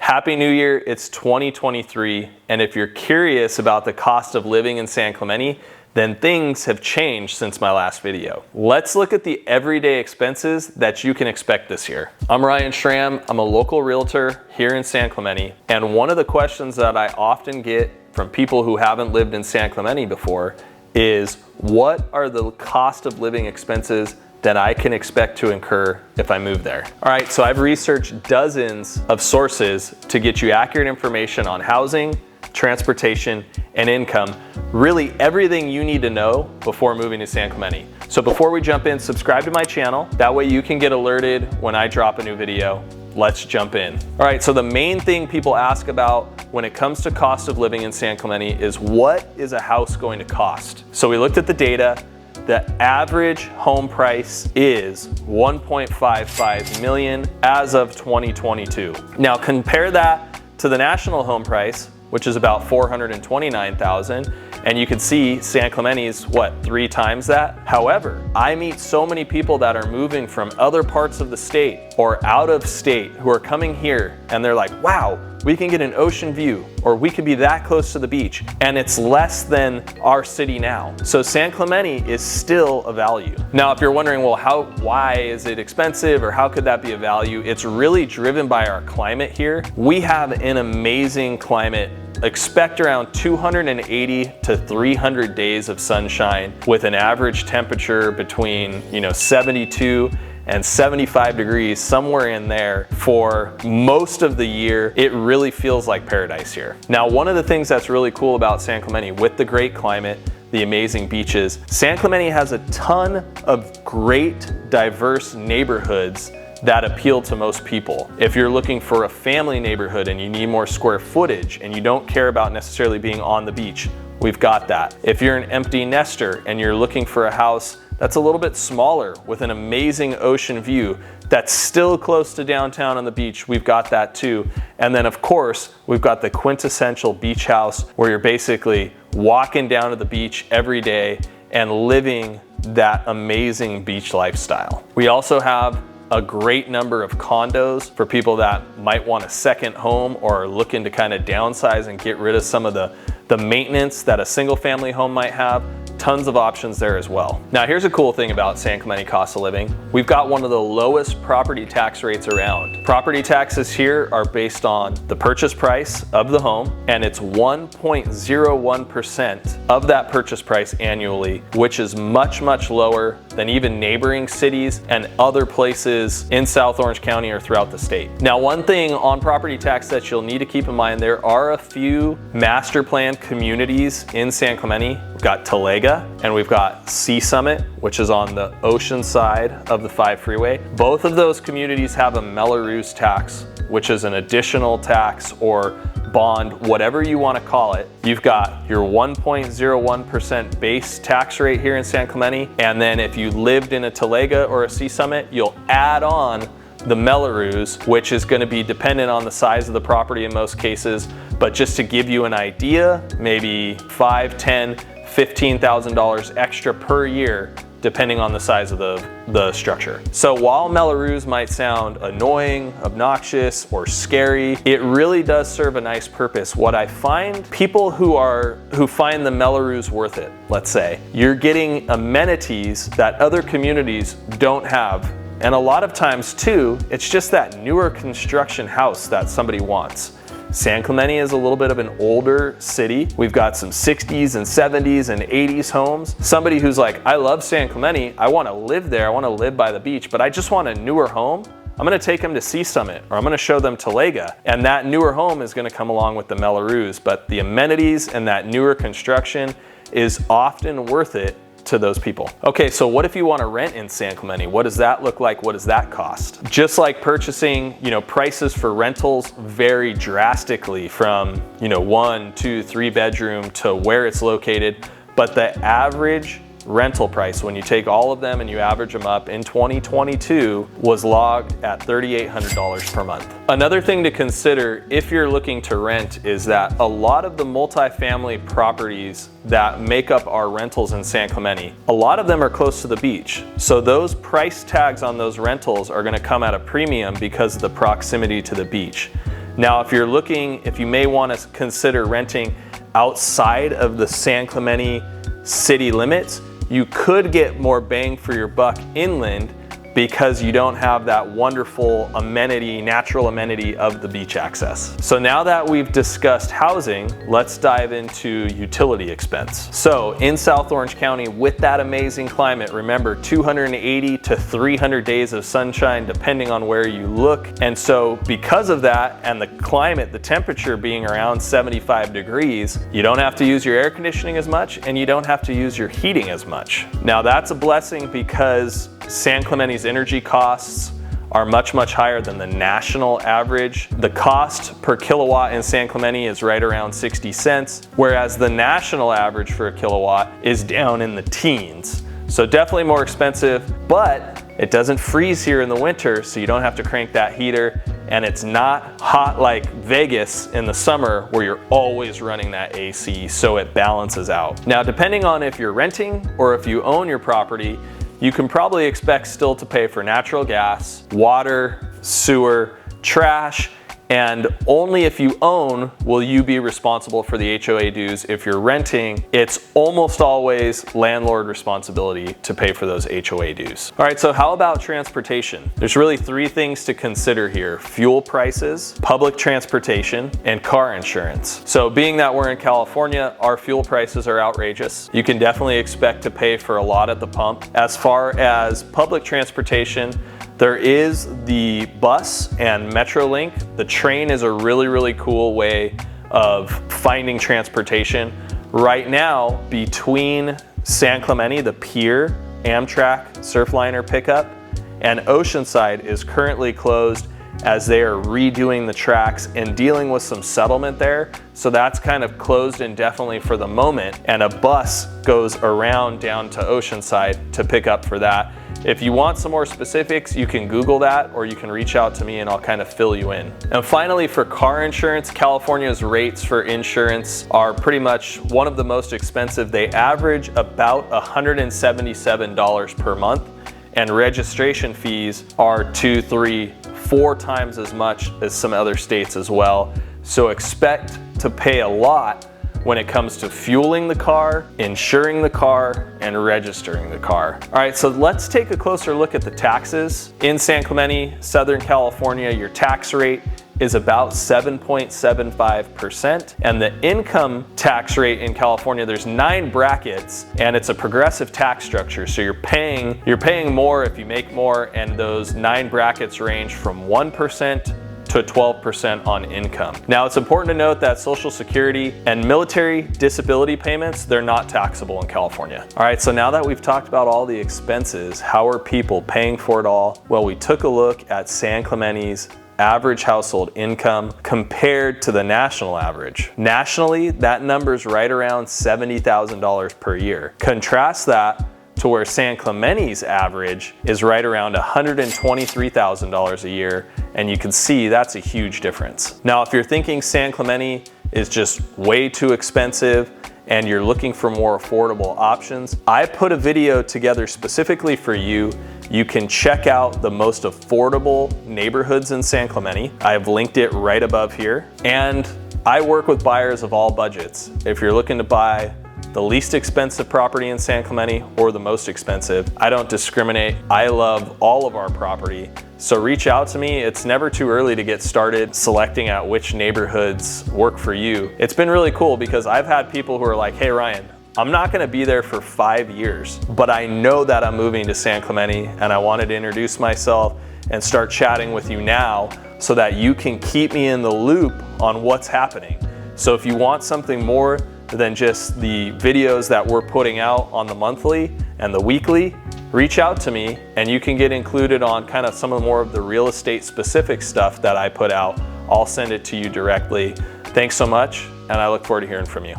Happy New Year, it's 2023, and if you're curious about the cost of living in San Clemente, then things have changed since my last video. Let's look at the everyday expenses that you can expect this year. I'm Ryan Schramm, I'm a local realtor here in San Clemente, and one of the questions that I often get from people who haven't lived in San Clemente before is, what are the cost of living expenses that I can expect to incur if I move there? All right, so I've researched dozens of sources to get you accurate information on housing, transportation, and income. Really everything you need to know before moving to San Clemente. So before we jump in, subscribe to my channel. That way you can get alerted when I drop a new video. Let's jump in. All right, so the main thing people ask about when it comes to cost of living in San Clemente is, what is a house going to cost? So we looked at the data. The average home price is $1.55 million as of 2022. Now compare that to the national home price, which is about $429,000, and you can see San Clemente's, what, 3 times that? However, I meet so many people that are moving from other parts of the state or out of state who are coming here and they're like, wow, we can get an ocean view, or we could be that close to the beach, and it's less than our city now. So San Clemente is still a value. Now, if you're wondering, well, why is it expensive, or how could that be a value? It's really driven by our climate here. We have an amazing climate. Expect around 280 to 300 days of sunshine with an average temperature between 72 and 75 degrees, somewhere in there for most of the year. It really feels like paradise here. Now, one of the things that's really cool about San Clemente, with the great climate, the amazing beaches, San Clemente has a ton of great, diverse neighborhoods that appeal to most people. If you're looking for a family neighborhood and you need more square footage and you don't care about necessarily being on the beach, we've got that. If you're an empty nester and you're looking for a house that's a little bit smaller with an amazing ocean view that's still close to downtown on the beach, we've got that too. And then of course, we've got the quintessential beach house where you're basically walking down to the beach every day and living that amazing beach lifestyle. We also have a great number of condos for people that might want a second home or are looking to kind of downsize and get rid of some of the maintenance that a single family home might have. Tons of options there as well. Now, here's a cool thing about San Clemente cost of living. We've got one of the lowest property tax rates around. Property taxes here are based on the purchase price of the home, and it's 1.01% of that purchase price annually, which is much, much lower than even neighboring cities and other places in South Orange County or throughout the state. Now, one thing on property tax that you'll need to keep in mind, there are a few master plan communities in San Clemente. We've got Talega, and we've got Sea Summit, which is on the ocean side of the 5 freeway. Both of those communities have a Mello-Roos tax, which is an additional tax or bond, whatever you want to call it. You've got your 1.01% base tax rate here in San Clemente, and then if you lived in a Talega or a Sea Summit, you'll add on the Mello-Roos, which is going to be dependent on the size of the property in most cases. But just to give you an idea, maybe $5,000, $10,000, $15,000 extra per year, depending on the size of the structure. So while Mello-Roos might sound annoying, obnoxious, or scary, it really does serve a nice purpose. What I find, people who find the Mello-Roos worth it, let's say, you're getting amenities that other communities don't have. And a lot of times too, it's just that newer construction house that somebody wants. San Clemente is a little bit of an older city. We've got some 60s and 70s and 80s homes. Somebody who's like, I love San Clemente, I want to live there, I want to live by the beach, but I just want a newer home. I'm going to take them to Sea Summit, or I'm going to show them Talega, and that newer home is going to come along with the Mello-Roos. But the amenities and that newer construction is often worth it to those people. Okay, so what if you want to rent in San Clemente? What does that look like? What does that cost? Just like purchasing, prices for rentals vary drastically from, 1, 2, 3 bedroom to where it's located. But the average rental price, when you take all of them and you average them up in 2022, was logged at $3,800 per month. Another thing to consider if you're looking to rent is that a lot of the multifamily properties that make up our rentals in San Clemente, a lot of them are close to the beach. So those price tags on those rentals are going to come at a premium because of the proximity to the beach. Now, if you may want to consider renting outside of the San Clemente city limits, you could get more bang for your buck inland because you don't have that wonderful amenity, natural amenity of the beach access. So now that we've discussed housing, let's dive into utility expense. So in South Orange County, with that amazing climate, remember 280 to 300 days of sunshine depending on where you look. And so because of that and the climate, the temperature being around 75 degrees, you don't have to use your air conditioning as much and you don't have to use your heating as much. Now that's a blessing because San Clemente's energy costs are much higher than the national average. The cost per kilowatt in San Clemente is right around 60 cents, whereas the national average for a kilowatt is down in the teens. So definitely more expensive, but it doesn't freeze here in the winter, so you don't have to crank that heater, and it's not hot like Vegas in the summer where you're always running that AC, so it balances out. Now, depending on if you're renting or if you own your property, you can probably expect still to pay for natural gas, water, sewer, trash, and only if you own will you be responsible for the HOA dues. If you're renting, it's almost always landlord responsibility to pay for those HOA dues. All right, so how about transportation? There's really three things to consider here: fuel prices, public transportation, and car insurance. So being that we're in California, our fuel prices are outrageous. You can definitely expect to pay for a lot at the pump. As far as public transportation, there is the bus and Metrolink. The train is a really cool way of finding transportation. Right now, between San Clemente, the pier, Amtrak, Surfliner pickup, and Oceanside is currently closed as they are redoing the tracks and dealing with some settlement there. So that's kind of closed indefinitely for the moment, and a bus goes around down to Oceanside to pick up for that. If you want some more specifics, you can Google that, or you can reach out to me and I'll kind of fill you in. And finally, for car insurance, California's rates for insurance are pretty much one of the most expensive. They average about $177 per month, and registration fees are 2, 3, 4 times as much as some other states as well. So expect to pay a lot when it comes to fueling the car, insuring the car, and registering the car. All right, so let's take a closer look at the taxes. In San Clemente, Southern California, your tax rate is about 7.75%. And the income tax rate in California, there's 9 brackets, and it's a progressive tax structure. So you're paying more if you make more, and those 9 brackets range from 1% to 12% on income. Now, it's important to note that Social Security and military disability payments, they're not taxable in California. All right, so now that we've talked about all the expenses, how are people paying for it all? Well, we took a look at San Clemente's average household income compared to the national average. Nationally, that number's right around $70,000 per year. Contrast that to where San Clemente's average is right around $123,000 a year, and you can see that's a huge difference. Now, if you're thinking San Clemente is just way too expensive and you're looking for more affordable options, I put a video together specifically for you. You can check out the most affordable neighborhoods in San Clemente. I've linked it right above here. And I work with buyers of all budgets. If you're looking to buy the least expensive property in San Clemente or the most expensive, I don't discriminate. I love all of our property. So reach out to me. It's never too early to get started selecting out which neighborhoods work for you. It's been really cool because I've had people who are like, hey Ryan, I'm not gonna be there for 5 years, but I know that I'm moving to San Clemente and I wanted to introduce myself and start chatting with you now so that you can keep me in the loop on what's happening. So if you want something more than just the videos that we're putting out on the monthly and the weekly, reach out to me and you can get included on kind of some of more of the real estate specific stuff that I put out. I'll send it to you directly. Thanks so much, and I look forward to hearing from you.